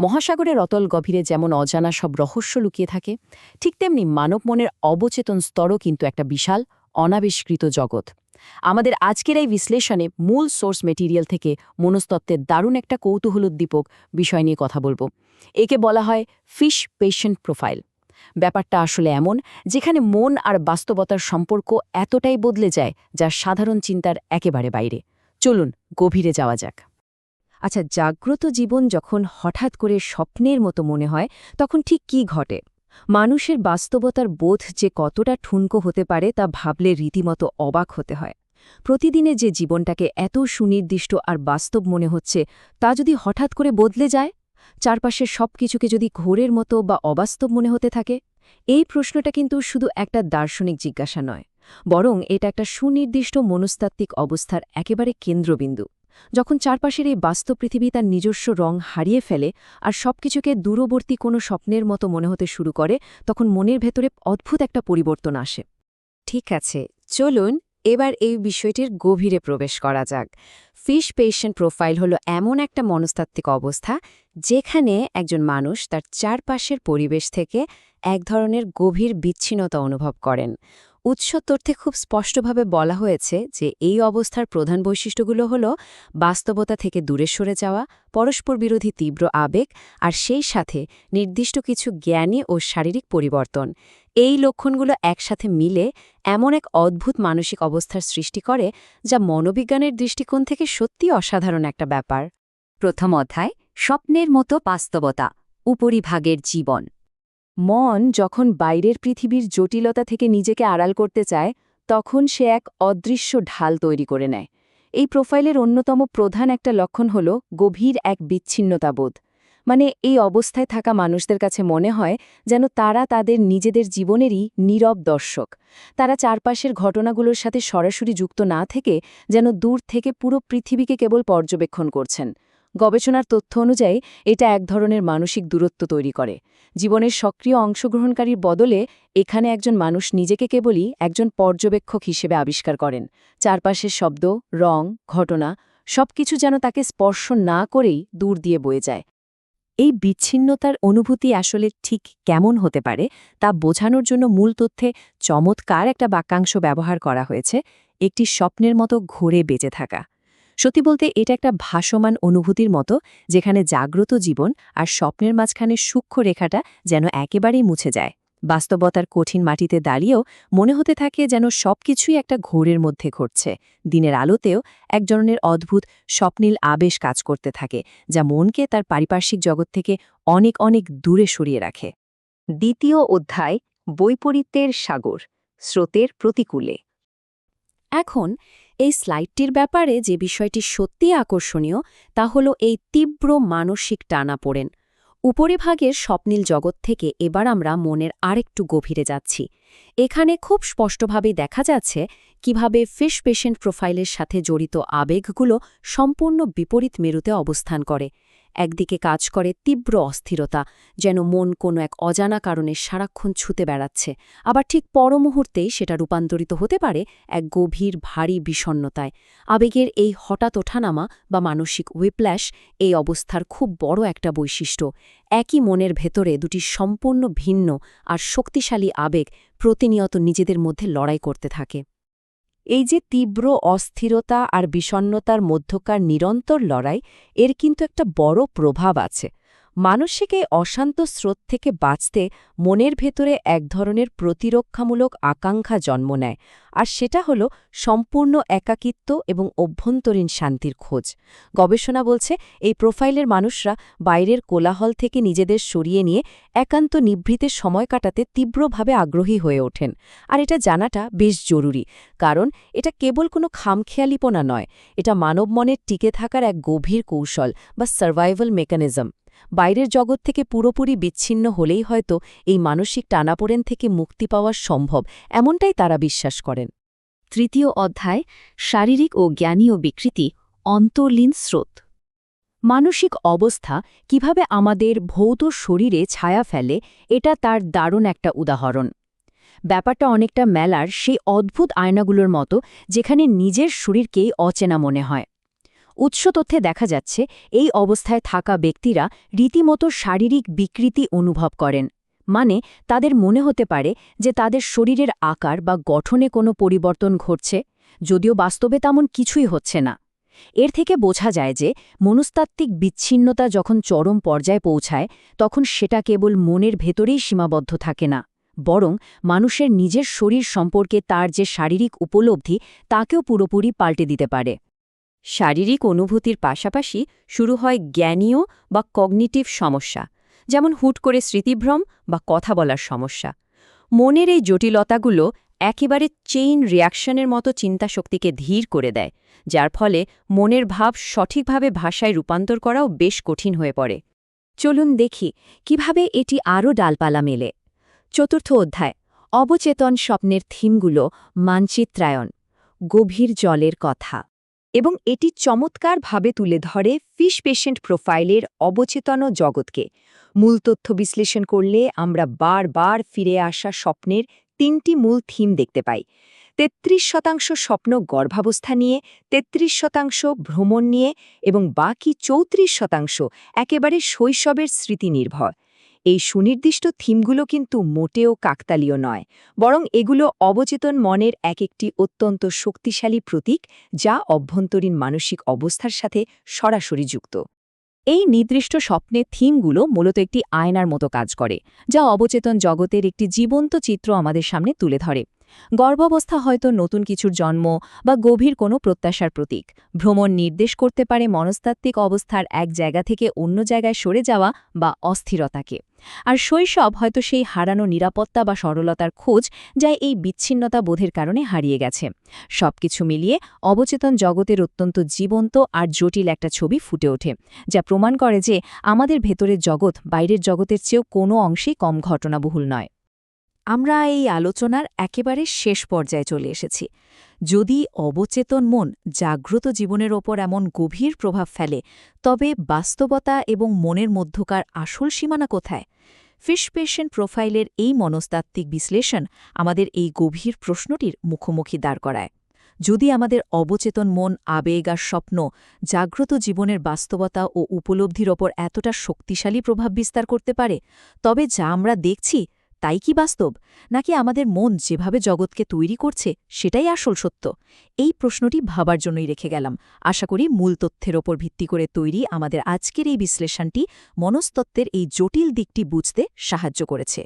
মহাসাগরের অতল গভীরে যেমন অজানা সব রহস্য লুকিয়ে থাকে, ঠিক তেমনি মানব মনের অবচেতন স্তরও কিন্তু একটা বিশাল অনাবিষ্কৃত জগৎ। আমাদের আজকের এই বিশ্লেষণে মূল সোর্স মেটেরিয়াল থেকে মনস্তত্ত্বের দারুণ একটা কৌতূহলোদ্দীপক বিষয় নিয়ে কথা বলবো। একে বলা হয় ফিশ পেশেন্ট প্রোফাইল। ব্যাপারটা আসলে এমন, যেখানে মন আর বাস্তবতার সম্পর্ক এতটাই বদলে যায় যা সাধারণ চিন্তার একেবারে বাইরে। চলুন গভীরে যাওয়া যাক। আচ্ছা, জাগ্রত জীবন যখন হঠাৎ করে স্বপ্নের মতো মনে হয়, তখন ঠিক কি ঘটে? মানুষের বাস্তবতার বোধ যে কতটা ঠুনকো হতে পারে তা ভাবলে রীতিমতো অবাক হতে হয়। প্রতিদিনে যে জীবনটাকে এত সুনির্দিষ্ট আর বাস্তব মনে হচ্ছে, তা যদি হঠাৎ করে বদলে যায়, চারপাশের সবকিছুকে যদি ঘোরের মতো বা অবাস্তব মনে হতে থাকে, এই প্রশ্নটা কিন্তু শুধু একটা দার্শনিক জিজ্ঞাসা নয়, বরং এটা একটা সুনির্দিষ্ট মনস্তাত্ত্বিক অবস্থার একেবারে কেন্দ্রবিন্দু। যখন চারপাশের এই বাস্তব পৃথিবী তার নিজস্ব রং হারিয়ে ফেলে আর সবকিছুকে দূরবর্তী কোনো স্বপ্নের মতো মনে হতে শুরু করে, তখন মনের ভেতরে অদ্ভুত একটা পরিবর্তন আসে। ঠিক আছে, চলুন এবার এই বিষয়টির গভীরে প্রবেশ করা যাক। ফিশ পেশেন্ট প্রোফাইল হলো এমন একটা মনস্তাত্ত্বিক অবস্থা যেখানে একজন মানুষ তার চারপাশের পরিবেশ থেকে এক ধরনের গভীর বিচ্ছিন্নতা অনুভব করেন। উৎস তথ্যে খুব স্পষ্টভাবে বলা হয়েছে যে এই অবস্থার প্রধান বৈশিষ্ট্যগুলো হল বাস্তবতা থেকে দূরে সরে যাওয়া, পরস্পর বিরোধী তীব্র আবেগ, আর সেই সাথে নির্দিষ্ট কিছু জ্ঞানী ও শারীরিক পরিবর্তন। এই লক্ষণগুলো একসাথে মিলে এমন এক অদ্ভুত মানসিক অবস্থার সৃষ্টি করে যা মনোবিজ্ঞানের দৃষ্টিকোণ থেকে সত্যি অসাধারণ একটা ব্যাপার। প্রথম অধ্যায়, স্বপ্নের মতো বাস্তবতা, উপরিভাগের জীবন। মন যখন বাইরের পৃথিবীর জটিলতা থেকে নিজেকে আড়াল করতে চায়, তখন সে এক অদৃশ্য ঢাল তৈরি করে নেয়। এই প্রোফাইলের অন্যতম প্রধান একটা লক্ষণ হল গভীর এক বিচ্ছিন্নতাবোধ। মানে এই অবস্থায় থাকা মানুষদের কাছে মনে হয় যেন তারা তাদের নিজেদের জীবনেরই নীরব দর্শক। তারা চারপাশের ঘটনাগুলোর সাথে সরাসরি যুক্ত না থেকে যেন দূর থেকে পুরো পৃথিবীকে কেবল পর্যবেক্ষণ করছেন। গবেষণার তথ্য অনুযায়ী এটা এক ধরনের মানসিক দূরত্ব তৈরি করে। জীবনের সক্রিয় অংশগ্রহণকারীর বদলে এখানে একজন মানুষ নিজেকে কেবলই একজন পর্যবেক্ষক হিসেবে আবিষ্কার করেন। চারপাশের শব্দ, রং, ঘটনা সবকিছু যেন তাকে স্পর্শ না করেই দূর দিয়ে বয়ে যায়। এই বিচ্ছিন্নতার অনুভূতি আসলে ঠিক কেমন হতে পারে তা বোঝানোর জন্য মূল তথ্যে চমৎকার একটা বাক্যাংশ ব্যবহার করা হয়েছে, একটি স্বপ্নের মতো ঘুরে বেঁচে থাকা। সত্যি বলতে এটা একটা ভাসমান অনুভূতির মতো, যেখানে জাগ্রত জীবন আর স্বপ্নের মাঝখানে সূক্ষ্ম রেখাটা যেন একেবারেই মুছে যায়। বাস্তবতার কঠিন মাটিতে দাঁড়িয়েও মনে হতে থাকে যেন সবকিছুই একটা ঘোরের মধ্যে ঘটছে। দিনের আলোতেও এক ধরনের অদ্ভুত স্বপ্নীল আবেশ কাজ করতে থাকে, যা মনকে তার পারিপার্শ্বিক জগৎ থেকে অনেক অনেক দূরে সরিয়ে রাখে। দ্বিতীয় অধ্যায়, বৈপরীত্যের সাগর, স্রোতের প্রতিকূলে। এখন এই স্লাইডটির ব্যাপারে যে বিষয়টি সত্যিই আকর্ষণীয় তা হল এই তীব্র মানসিক টানাপোড়েন। উপরিভাগের স্বপ্নীল জগৎ থেকে এবার আমরা মনের আরেকটু গভীরে যাচ্ছি। এখানে খুব স্পষ্টভাবে দেখা যাচ্ছে কিভাবে ফিশ পেশেন্ট প্রোফাইলের সাথে জড়িত আবেগগুলো সম্পূর্ণ বিপরীত মেরুতে অবস্থান করে। একদিকে কাজ করে তীব্র অস্থিরতা, যেন মন কোনো এক অজানা কারণে সারাক্ষণ ছুতে বেড়াচ্ছে, আবার ঠিক পরমুহূর্তেই সেটা রূপান্তরিত হতে পারে এক গভীর ভারী বিষণ্ণতায়। আবেগের এই হঠাৎ ওঠানামা বা মানসিক হুইপ্ল্যাশ এই অবস্থার খুব বড় একটা বৈশিষ্ট্য। একই মনের ভেতরে দুটি সম্পূর্ণ ভিন্ন আর শক্তিশালী আবেগ প্রতিনিয়ত নিজেদের মধ্যে লড়াই করতে থাকে। এই যে তীব্র অস্থিরতা আর বিষণ্ণতার মধ্যকার নিরন্তর লড়াই, এর কিন্তু একটা বড় প্রভাব আছে। মানসিক এই অশান্ত স্রোত থেকে বাঁচতে মনের ভেতরে এক ধরনের প্রতিরক্ষামূলক আকাঙ্ক্ষা জন্ম নেয়, আর সেটা হল সম্পূর্ণ একাকিত্ব এবং অভ্যন্তরীণ শান্তির খোঁজ। গবেষণা বলছে এই প্রোফাইলের মানুষরা বাইরের কোলাহল থেকে নিজেদের সরিয়ে নিয়ে একান্ত নিভৃতে সময় কাটাতে তীব্রভাবে আগ্রহী হয়ে ওঠেন। আর এটা জানাটা বেশ জরুরি, কারণ এটা কেবল কোনো খামখেয়ালিপনা নয়, এটা মানব মনের টিকে থাকার এক গভীর কৌশল বা সার্ভাইভাল মেকানিজম। বাইরের জগৎ থেকে পুরোপুরি বিচ্ছিন্ন হলেই হয়তো এই মানসিক টানাপোড়েন থেকে মুক্তি পাওয়া সম্ভব, এমনটাই তারা বিশ্বাস করেন। তৃতীয় অধ্যায়, শারীরিক ও জ্ঞানীয় বিকৃতি, অন্তর্লীন স্রোত। মানসিক অবস্থা কিভাবে আমাদের ভৌত শরীরে ছায়া ফেলে, এটা তার দারুণ একটা উদাহরণ। ব্যাপারটা অনেকটা মেলার সেই অদ্ভুত আয়নাগুলোর মতো, যেখানে নিজের শরীরকেই অচেনা মনে হয়। উৎস তথ্যে দেখা যাচ্ছে এই অবস্থায় থাকা ব্যক্তিরা রীতিমতো শারীরিক বিকৃতি অনুভব করেন, মানে তাদের মনে হতে পারে যে তাদের শরীরের আকার বা গঠনে কোনো পরিবর্তন ঘটছে, যদিও বাস্তবে তেমন কিছুই হচ্ছে না। এর থেকে বোঝা যায় যে মনস্তাত্ত্বিক বিচ্ছিন্নতা যখন চরম পর্যায়ে পৌঁছায় তখন সেটা কেবল মনের ভেতরেই সীমাবদ্ধ থাকে না, বরং মানুষের নিজের শরীর সম্পর্কে তার যে শারীরিক উপলব্ধি তাকেও পুরোপুরি পাল্টে দিতে পারে। শারীরিক অনুভূতির পাশাপাশি শুরু হয় জ্ঞানীয় বা কগনিটিভ সমস্যা, যেমন হুট করে স্মৃতিভ্রম বা কথা বলার সমস্যা। মনের এই জটিলতাগুলো একেবারে চেইন রিয়াকশনের মতো চিন্তাশক্তিকে ধীর করে দেয়, যার ফলে মনের ভাব সঠিকভাবে ভাষায় রূপান্তর করাও বেশ কঠিন হয়ে পড়ে। চলুন দেখি কিভাবে এটি আরও ডালপালা মেলে। চতুর্থ অধ্যায়, অবচেতন স্বপ্নের থিমগুলো মানচিত্রায়ন, গভীর জলের কথা। এবং এটি চমৎকারভাবে তুলে ধরে ফিশ পেশেন্ট প্রোফাইলের অবচেতন জগৎকে। মূল তথ্য বিশ্লেষণ করলে আমরা বারবার ফিরে আসা স্বপ্নের ৩টি মূল থিম দেখতে পাই। ৩৩% স্বপ্ন গর্ভাবস্থা নিয়ে, ৩৩% ভ্রমণ নিয়ে এবং বাকি ৩৪% একেবারে শৈশবের স্মৃতি নির্ভর। এই সুনির্দিষ্ট থিমগুলো কিন্তু মোটেও কাকতালীয় নয়, বরং এগুলো অবচেতন মনের একটি অত্যন্ত শক্তিশালী প্রতীক, যা অভ্যন্তরীণ মানসিক অবস্থার সাথে সরাসরি যুক্ত। এই নির্দিষ্ট স্বপ্নের থিমগুলো মূলত একটি আয়নার মতো কাজ করে, যা অবচেতন জগতের একটি জীবন্ত চিত্র আমাদের সামনে তুলে ধরে। গর্ভাবস্থা হয়তো নতুন কিছুর জন্ম বা গভীর কোনো প্রত্যাশার প্রতীক। ভ্রমণ নির্দেশ করতে পারে মনস্তাত্ত্বিক অবস্থার এক জায়গা থেকে অন্য জায়গায় সরে যাওয়া বা অস্থিরতাকে। আর শৈশব হয়তো সেই হারানো নিরাপত্তা বা সরলতার খোঁজ, যা এই বিচ্ছিন্নতা বোধের কারণে হারিয়ে গেছে। সবকিছু মিলিয়ে অবচেতন জগতের অত্যন্ত জীবন্ত আর জটিল একটা ছবি ফুটে ওঠে, যা প্রমাণ করে যে আমাদের ভেতরের জগৎ বাইরের জগতের চেয়েও কোনো অংশেই কম ঘটনাবহুল নয়। আমরা এই আলোচনার একেবারে শেষ পর্যায়ে চলে এসেছি। যদি অবচেতন মন জাগ্রত জীবনের ওপর এমন গভীর প্রভাব ফেলে, তবে বাস্তবতা এবং মনের মধ্যকার আসল সীমানা কোথায়? ফিশ পেশেন্ট প্রোফাইলের এই মনস্তাত্ত্বিক বিশ্লেষণ আমাদের এই গভীর প্রশ্নটির মুখোমুখি দাঁড় করায়। যদি আমাদের অবচেতন মন, আবেগ আর স্বপ্ন জাগ্রত জীবনের বাস্তবতা ও উপলব্ধির ওপর এতটা শক্তিশালী প্রভাব বিস্তার করতে পারে, তবে যা আমরা দেখছি তাই কি বাস্তব, নাকি আমাদের মন যেভাবে জগৎকে তৈরি করছে সেটাই আসল সত্য? এই প্রশ্নটি ভাবার জন্যই রেখে গেলাম। আশা করি মূল তথ্যের ওপর ভিত্তি করে তৈরি আমাদের আজকের এই বিশ্লেষণটি মনস্তত্ত্বের এই জটিল দিকটি বুঝতে সাহায্য করেছে।